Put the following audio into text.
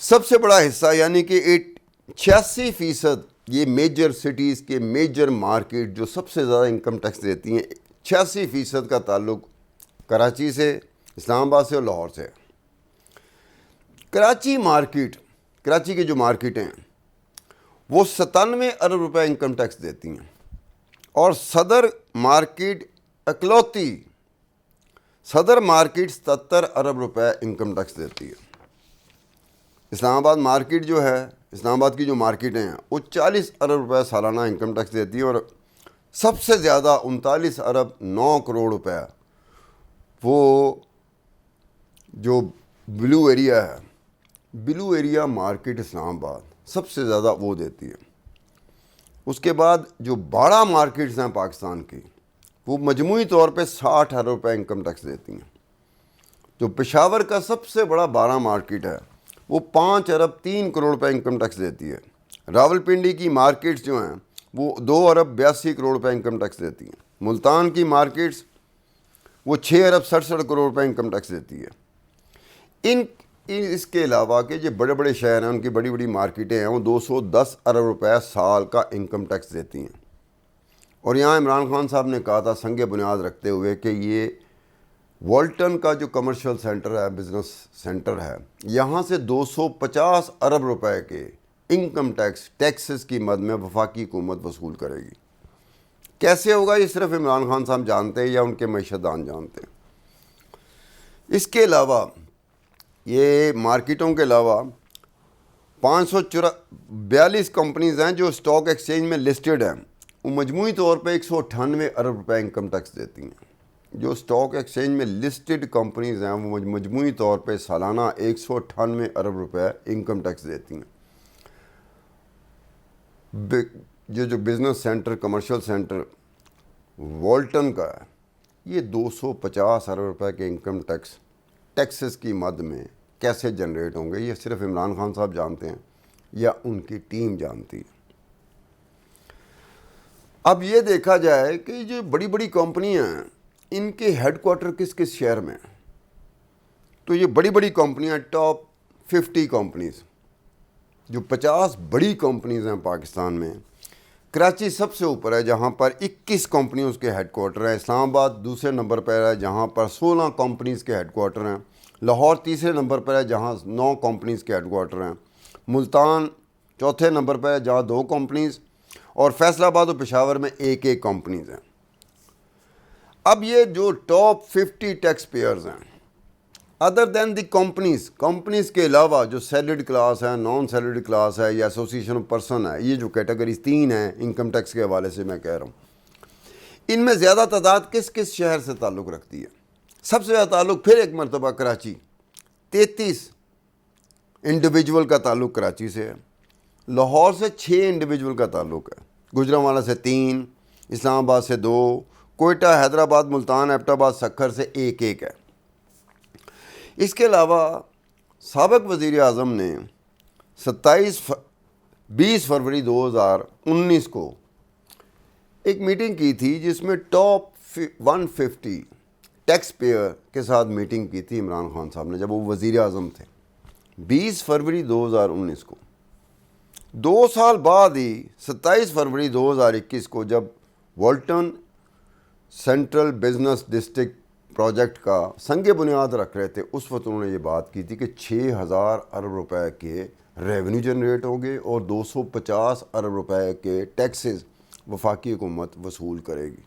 سب سے بڑا حصہ یعنی کہ 86% یہ میجر سٹیز کے میجر مارکیٹ جو سب سے زیادہ انکم ٹیکس دیتی ہیں، 86% کا تعلق کراچی سے، اسلام آباد سے اور لاہور سے ہے۔ کراچی کی جو مارکیٹیں ہیں وہ 97 ارب روپے انکم ٹیکس دیتی ہیں، اور صدر مارکیٹ 77 ارب روپے انکم ٹیکس دیتی ہے۔ اسلام آباد مارکیٹ جو ہے، اسلام آباد کی جو مارکیٹیں ہیں وہ 40 ارب روپے سالانہ انکم ٹیکس دیتی ہیں، اور سب سے زیادہ 39 ارب 9 کروڑ روپے وہ جو بلو ایریا مارکیٹ اسلام آباد سب سے زیادہ وہ دیتی ہے۔ اس کے بعد جو 12 مارکیٹس ہیں پاکستان کی، وہ مجموعی طور پہ 60 ارب روپے انکم ٹیکس دیتی ہیں۔ جو پشاور کا سب سے بڑا 12 مارکیٹ ہے وہ 5 ارب 3 کروڑ روپے انکم ٹیکس دیتی ہے۔ راولپنڈی کی مارکیٹس جو ہیں وہ 2 ارب 82 کروڑ روپے انکم ٹیکس دیتی ہیں۔ ملتان کی مارکیٹس وہ 6 ارب 67 کروڑ روپے انکم ٹیکس دیتی ہے۔ اس کے علاوہ کہ جو بڑے بڑے شہر ہیں ان کی بڑی بڑی مارکیٹیں ہیں وہ 210 ارب روپے سال کا انکم ٹیکس دیتی ہیں۔ اور یہاں عمران خان صاحب نے کہا تھا سنگ بنیاد رکھتے ہوئے کہ یہ والٹن کا جو کمرشل سینٹر ہے، بزنس سینٹر ہے، یہاں سے 250 ارب روپے کے انکم ٹیکسز کی مد میں وفاقی حکومت وصول کرے گی۔ کیسے ہوگا یہ صرف عمران خان صاحب جانتے ہیں یا ان کے معیشتدان جانتے ہیں۔ اس کے علاوہ یہ مارکیٹوں کے علاوہ 542 کمپنیز ہیں جو اسٹاک ایکسچینج میں لسٹڈ ہیں، وہ مجموعی طور پہ 198 ارب روپے انکم ٹیکس دیتی ہیں۔ جو اسٹاک ایکسچینج میں لسٹڈ کمپنیز ہیں وہ مجموعی طور پہ سالانہ 198 ارب روپے انکم ٹیکس دیتی ہیں۔ جو business centre, commercial centre Walton کا ہے، یہ 250 ارب روپے کے انکم ٹیکسز کی مد میں کیسے جنریٹ ہوں گے، یہ صرف عمران خان صاحب جانتے ہیں یا ان کی ٹیم جانتی ہے۔ اب یہ دیکھا جائے کہ جو بڑی بڑی کمپنیاں ہیں ان کے ہیڈ کوارٹر کس کس شہر میں، تو یہ بڑی بڑی کمپنیاں ٹاپ 50 کمپنیز، جو 50 بڑی کمپنیز ہیں پاکستان میں، کراچی سب سے اوپر ہے جہاں پر 21 کمپنیوں کے ہیڈ کوارٹر ہیں، اسلام آباد دوسرے نمبر پر ہے جہاں پر 16 کمپنیز کے ہیڈ کوارٹر ہیں، لاہور تیسرے نمبر پر ہے جہاں 9 کمپنیز کے ہیڈ کوارٹر ہیں، ملتان چوتھے نمبر پر ہے جہاں 2 کمپنیز، اور فیصل آباد و پشاور میں ایک کمپنیز ہیں۔ اب یہ جو ٹاپ 50 ٹیکس پیئرز ہیں، ادر دین دی کمپنیز کے علاوہ جو سیلریڈ کلاس ہے، نان سیلریڈ کلاس ہے یا ایسوسیشن آف پرسن ہے، یہ جو کیٹیگریز 3 ہیں انکم ٹیکس کے حوالے سے میں کہہ رہا ہوں، ان میں زیادہ تعداد کس کس شہر سے تعلق رکھتی ہے؟ سب سے زیادہ تعلق پھر ایک مرتبہ کراچی، 33 انڈیویجول کا تعلق کراچی سے ہے، لاہور سے 6 انڈیویجول کا تعلق ہے، گوجرانوالہ سے 3، اسلام آباد سے 2، کوئٹہ، حیدرآباد، ملتان، ایبٹ آباد، سکھر سے ایک ہے۔ اس کے علاوہ سابق وزیر اعظم نے 20 فروری 2019 کو ایک میٹنگ کی تھی جس میں ٹاپ 150 ٹیکس پیئر کے ساتھ میٹنگ کی تھی عمران خان صاحب نے جب وہ وزیر اعظم تھے، 20 فروری 2019 کو۔ 2 سال بعد ہی 27 فروری 2021 کو جب Walton central business district project کا سنگ بنیاد رکھ رہے تھے، اس وقت انہوں نے یہ بات کی تھی کہ 6000 ارب روپے کے ریونیو جنریٹ ہوں گے اور 250 ارب روپے کے ٹیکسز وفاقی حکومت وصول کرے گی۔